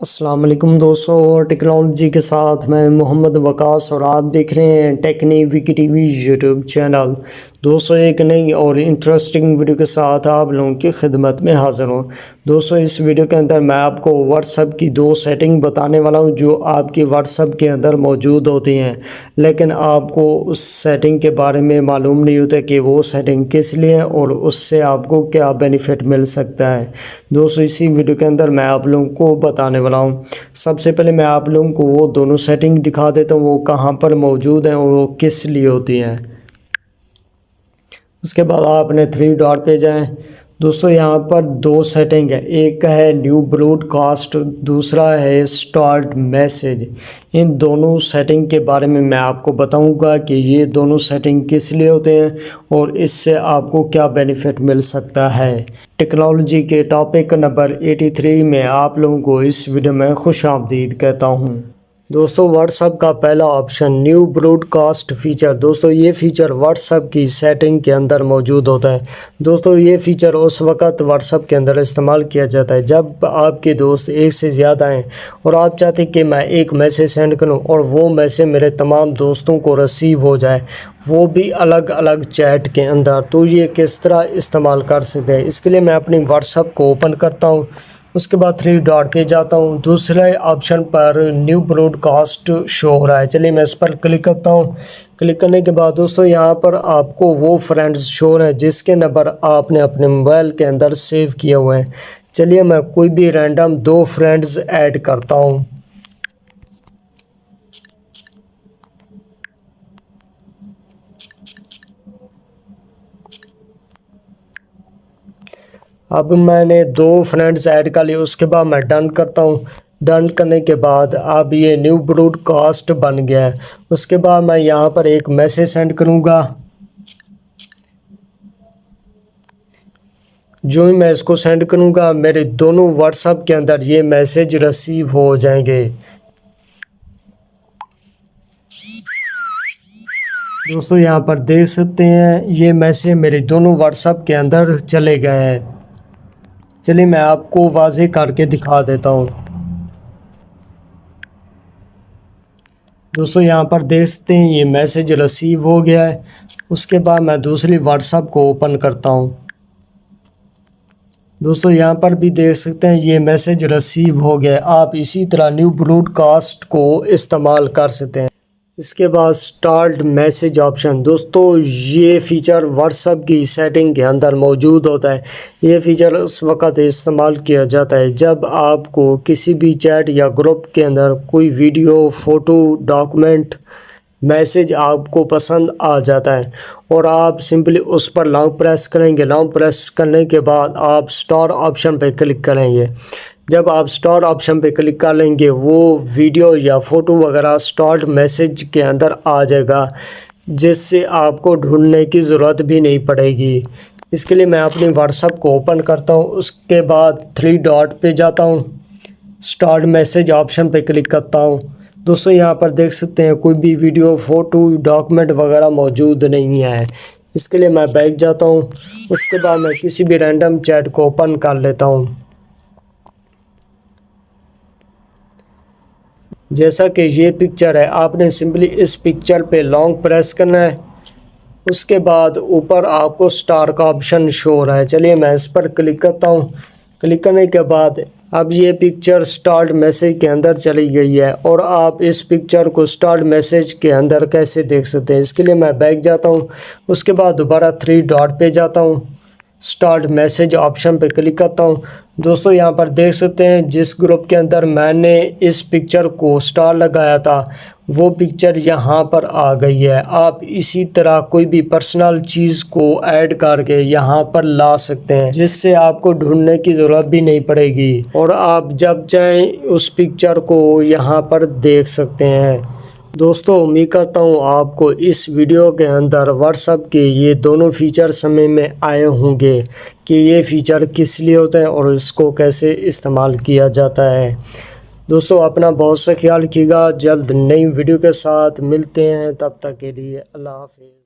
अस्सलाम वालेकुम दोस्तों, टेक्नोलॉजी के साथ मैं मोहम्मद वकास और आप देख रहे हैं टेक्नी विकी टीवी यूट्यूब चैनल। दोस्तों, एक नई और इंटरेस्टिंग वीडियो के साथ आप लोगों की खिदमत में हाज़िर हूँ। दोस्तों, इस वीडियो के अंदर मैं आपको व्हाट्सएप की दो सेटिंग बताने वाला हूँ जो आपकी व्हाट्सएप के अंदर मौजूद होती हैं, लेकिन आपको उस सेटिंग के बारे में मालूम नहीं होता कि वो सेटिंग किस लिए है और उससे आपको क्या बेनिफिट मिल सकता है। दोस्तों, इसी वीडियो के अंदर मैं आप लोगों को बताने वाला हूँ। सबसे पहले मैं आप लोगों को वो दोनों सेटिंग दिखा देता हूँ, वो कहाँ पर मौजूद हैं और वो किस लिए होती हैं। उसके बाद आपने थ्री डॉट पे जाएं। दोस्तों, यहाँ पर दो सेटिंग है, एक है न्यू ब्रॉडकास्ट, दूसरा है स्टार्ट मैसेज। इन दोनों सेटिंग के बारे में मैं आपको बताऊंगा कि ये दोनों सेटिंग किस लिए होते हैं और इससे आपको क्या बेनिफिट मिल सकता है। टेक्नोलॉजी के टॉपिक नंबर 83 में आप लोगों को इस वीडियो में खुशामदीद कहता हूँ। दोस्तों, व्हाट्सएप का पहला ऑप्शन न्यू ब्रॉडकास्ट फ़ीचर। दोस्तों, ये फ़ीचर व्हाट्सएप की सेटिंग के अंदर मौजूद होता है। दोस्तों, ये फ़ीचर उस वक़्त व्हाट्सएप के अंदर इस्तेमाल किया जाता है जब आपके दोस्त एक से ज़्यादा हैं और आप चाहते हैं कि मैं एक मैसेज सेंड करूं और वो मैसेज मेरे तमाम दोस्तों को रिसीव हो जाए, वो भी अलग अलग चैट के अंदर। तो ये किस तरह इस्तेमाल कर सकते हैं, इसके लिए मैं अपनी व्हाट्सएप को ओपन करता हूँ। उसके बाद थ्री डॉट पे जाता हूँ। दूसरे ऑप्शन पर न्यू ब्रॉडकास्ट शो हो रहा है, चलिए मैं इस पर क्लिक करता हूँ। क्लिक करने के बाद दोस्तों, यहाँ पर आपको वो फ्रेंड्स शो है जिसके नंबर आपने अपने मोबाइल के अंदर सेव किए हुए हैं। चलिए मैं कोई भी रैंडम दो फ्रेंड्स ऐड करता हूँ। अब मैंने दो फ्रेंड्स ऐड कर लिए, उसके बाद मैं डन करता हूँ। डन करने के बाद अब ये न्यू ब्रॉडकास्ट बन गया है। उसके बाद मैं यहाँ पर एक मैसेज सेंड करूँगा। जो ही मैं इसको सेंड करूँगा, मेरे दोनों व्हाट्सएप के अंदर ये मैसेज रिसीव हो जाएंगे। दोस्तों, यहाँ पर देख सकते हैं ये मैसेज मेरे दोनों व्हाट्सएप के अंदर चले गए हैं। चलिए मैं आपको वाज़े करके दिखा देता हूँ। दोस्तों, यहाँ पर देख सकते हैं ये मैसेज रिसीव हो गया है। उसके बाद मैं दूसरी व्हाट्सएप को ओपन करता हूँ। दोस्तों, यहाँ पर भी देख सकते हैं ये मैसेज रिसीव हो गया है। आप इसी तरह न्यू ब्रॉडकास्ट को इस्तेमाल कर सकते हैं। इसके बाद स्टार्ट मैसेज ऑप्शन। दोस्तों, ये फ़ीचर व्हाट्सएप की सेटिंग के अंदर मौजूद होता है। ये फ़ीचर उस वक़्त इस्तेमाल किया जाता है जब आपको किसी भी चैट या ग्रुप के अंदर कोई वीडियो, फ़ोटो, डॉक्यूमेंट, मैसेज आपको पसंद आ जाता है और आप सिंपली उस पर लॉन्ग प्रेस करेंगे। लॉन्ग प्रेस करने के बाद आप स्टार ऑप्शन पर क्लिक करेंगे। जब आप स्टार्ट ऑप्शन पे क्लिक कर लेंगे, वो वीडियो या फ़ोटो वगैरह स्टार्ट मैसेज के अंदर आ जाएगा, जिससे आपको ढूंढने की ज़रूरत भी नहीं पड़ेगी। इसके लिए मैं अपनी व्हाट्सएप को ओपन करता हूँ। उसके बाद थ्री डॉट पे जाता हूँ, स्टार्ट मैसेज ऑप्शन पे क्लिक करता हूँ। दोस्तों, यहाँ पर देख सकते हैं कोई भी वीडियो, फ़ोटो, डॉक्यूमेंट वगैरह मौजूद नहीं है। इसके लिए मैं बैक जाता हूँ। उसके बाद मैं किसी भी रैंडम चैट को ओपन कर लेता हूँ। जैसा कि ये पिक्चर है, आपने सिंपली इस पिक्चर पे लॉन्ग प्रेस करना है। उसके बाद ऊपर आपको स्टार का ऑप्शन शो हो रहा है, चलिए मैं इस पर क्लिक करता हूँ। क्लिक करने के बाद अब ये पिक्चर स्टार्ट मैसेज के अंदर चली गई है और आप इस पिक्चर को स्टार्ट मैसेज के अंदर कैसे देख सकते हैं, इसके लिए मैं बैक जाता हूँ। उसके बाद दोबारा थ्री डॉट पे जाता हूँ, स्टार्ट मैसेज ऑप्शन पे क्लिक करता हूँ। दोस्तों, यहाँ पर देख सकते हैं जिस ग्रुप के अंदर मैंने इस पिक्चर को स्टार लगाया था, वो पिक्चर यहाँ पर आ गई है। आप इसी तरह कोई भी पर्सनल चीज़ को ऐड करके यहाँ पर ला सकते हैं, जिससे आपको ढूंढने की ज़रूरत भी नहीं पड़ेगी और आप जब चाहें उस पिक्चर को यहाँ पर देख सकते हैं। दोस्तों, उम्मीद करता हूँ आपको इस वीडियो के अंदर व्हाट्सएप के ये दोनों फ़ीचर समझ में आए होंगे कि ये फ़ीचर किस लिए होते हैं और इसको कैसे इस्तेमाल किया जाता है। दोस्तों, अपना बहुत सा ख्याल रखिएगा। जल्द नई वीडियो के साथ मिलते हैं, तब तक के लिए अल्लाह हाफ़िज़।